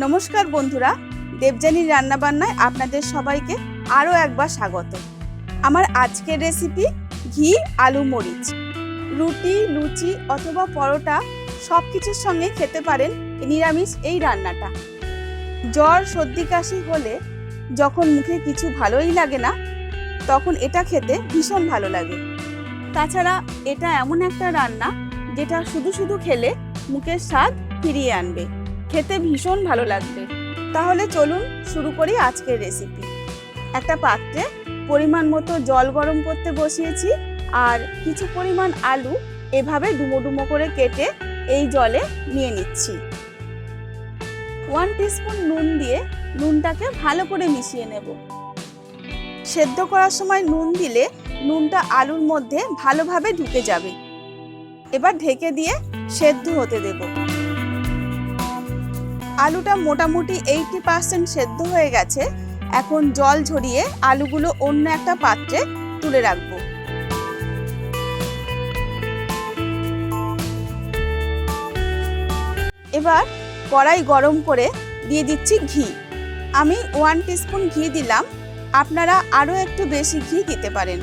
নমস্কার বন্ধুরা, দেবযানীর রান্নাবান্নায় আপনাদের সবাইকে আরও একবার স্বাগত। আমার আজকের রেসিপি ঘি আলু মরিচ। রুটি, লুচি অথবা পরোটা সব কিছুর সঙ্গে খেতে পারেন নিরামিষ এই রান্নাটা। জ্বর, সর্দি, কাশি হলে যখন মুখে কিছু ভালোই লাগে না, তখন এটা খেতে ভীষণ ভালো লাগে। তাছাড়া এটা এমন একটা রান্না যেটা শুধু শুধু খেলে মুখের স্বাদ ফিরিয়ে আনবে, খেতে ভীষণ ভালো লাগবে। তাহলে চলুন শুরু করি আজকের রেসিপি। একটা পাত্রে পরিমাণ মতো জল গরম করতে বসিয়েছি, আর কিছু পরিমাণ আলু এভাবে ডুমো ডুমো করে কেটে এই জলে নিয়ে নিচ্ছি। 1 টিস্পুন নুন দিয়ে নুনটাকে ভালো করে মিশিয়ে নেব। সেদ্ধ করার সময় নুন দিলে নুনটা আলুর মধ্যে ভালোভাবে ঢুকে যাবে। এবার ঢেকে দিয়ে সেদ্ধ হতে দেব। আলুটা মোটামুটি 80% সেদ্ধ হয়ে গেছে। এখন জল ঝরিয়ে আলুগুলো অন্য একটা পাত্রে তুলে রাখবো। এবার কড়াই গরম করে দিয়ে দিচ্ছি ঘি। আমি 1 টিস্পুন ঘি দিলাম, আপনারা আরও একটু বেশি ঘি দিতে পারেন।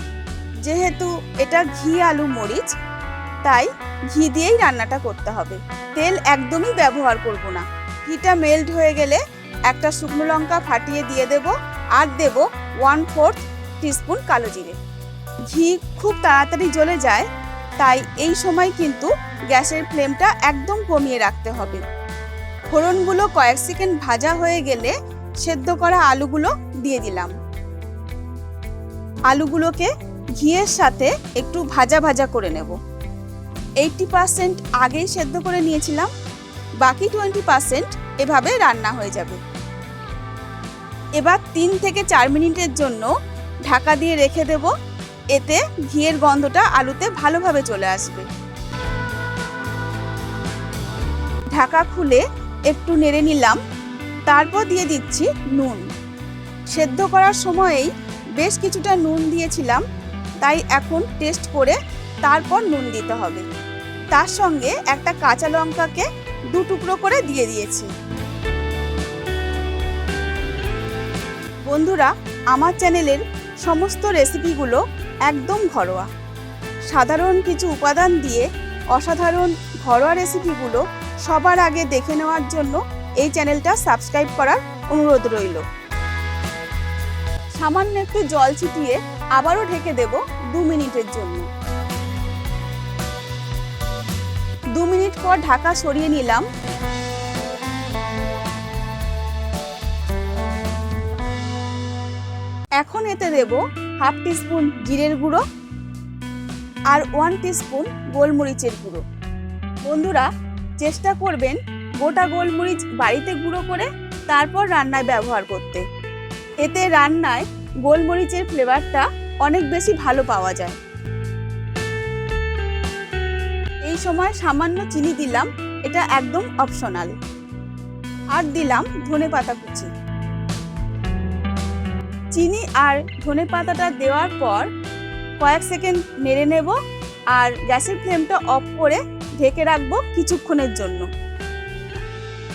যেহেতু এটা ঘি আলু মরিচ, তাই ঘি দিয়েই রান্নাটা করতে হবে। তেল একদমই ব্যবহার করব না। ঘিটা মেল্ট হয়ে গেলে একটা শুকনো লঙ্কা ফাটিয়ে দিয়ে দেব, আর দেব 1/4 টিস্পুন কালো জিরে। ঘি খুব তাড়াতাড়ি জ্বলে যায়, তাই এই সময় কিন্তু গ্যাসের ফ্লেমটা একদম কমিয়ে রাখতে হবে। ফোড়নগুলো কয়েক সেকেন্ড ভাজা হয়ে গেলে সেদ্ধ করা আলুগুলো দিয়ে দিলাম। আলুগুলোকে ঘিয়ের সাথে একটু ভাজা ভাজা করে নেব। 80% আগেই সেদ্ধ করে নিয়েছিলাম, বাকি 20% এভাবে রান্না হয়ে যাবে। এবার 3 থেকে 4 মিনিটের জন্য ঢাকা দিয়ে রেখে দেব। এতে ঘিয়ের গন্ধটা আলুতে ভালোভাবে চলে আসবে। ঢাকা খুলে একটু নেড়ে নিলাম, তারপর দিয়ে দিচ্ছি নুন। সেদ্ধ করার সময়েই বেশ কিছুটা নুন দিয়েছিলাম, তাই এখন টেস্ট করে তারপর নুন দিতে হবে। তার সঙ্গে একটা কাঁচা লঙ্কাকে 2 টুকরো করে দিয়ে দিয়েছি। বন্ধুরা, আমার চ্যানেলের সমস্ত রেসিপিগুলো একদম ঘরোয়া। সাধারণ কিছু উপাদান দিয়ে অসাধারণ ঘরোয়া রেসিপিগুলো সবার আগে দেখে নেওয়ার জন্য এই চ্যানেলটা সাবস্ক্রাইব করার অনুরোধ রইল। সামান্য একটু জল ছিটিয়ে আবারও ঢেকে দেব 2 মিনিটের জন্য। 2 মিনিট পর ঢাকা সরিয়ে নিলাম। এখন এতে দেব 1/2 টিস্পুন জিরের গুঁড়ো আর 1 টিস্পুন গোলমরিচের গুঁড়ো। বন্ধুরা, চেষ্টা করবেন গোটা গোলমরিচ বাড়িতে গুঁড়ো করে তারপর রান্নায় ব্যবহার করতে। এতে রান্নায় গোলমরিচের ফ্লেভারটা অনেক বেশি ভালো পাওয়া যায়। এই সময় সামান্য চিনি দিলাম, এটা একদম অপশনাল। আর দিলাম ধনেপাতা কুচি। চিনি আর ধনেপাতাটা দেওয়ার পর কয়েক সেকেন্ড নেড়ে নেব, আর গ্যাসের ফ্লেমটা অফ করে ঢেকে রাখবো কিছুক্ষণের জন্য।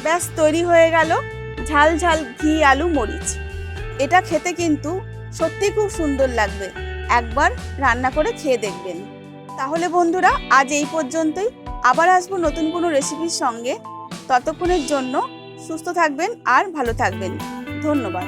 ব্যাস তৈরি হয়ে গেল ঝাল ঝাল ঘি আলু মরিচ। এটা খেতে কিন্তু সত্যি খুব সুন্দর লাগবে, একবার রান্না করে খেয়ে দেখবেন। তাহলে বন্ধুরা, আজ এই পর্যন্তই। আবার আসবো নতুন কোনো রেসিপির সঙ্গে। ততক্ষণের জন্য সুস্থ থাকবেন আর ভালো থাকবেন। ধন্যবাদ।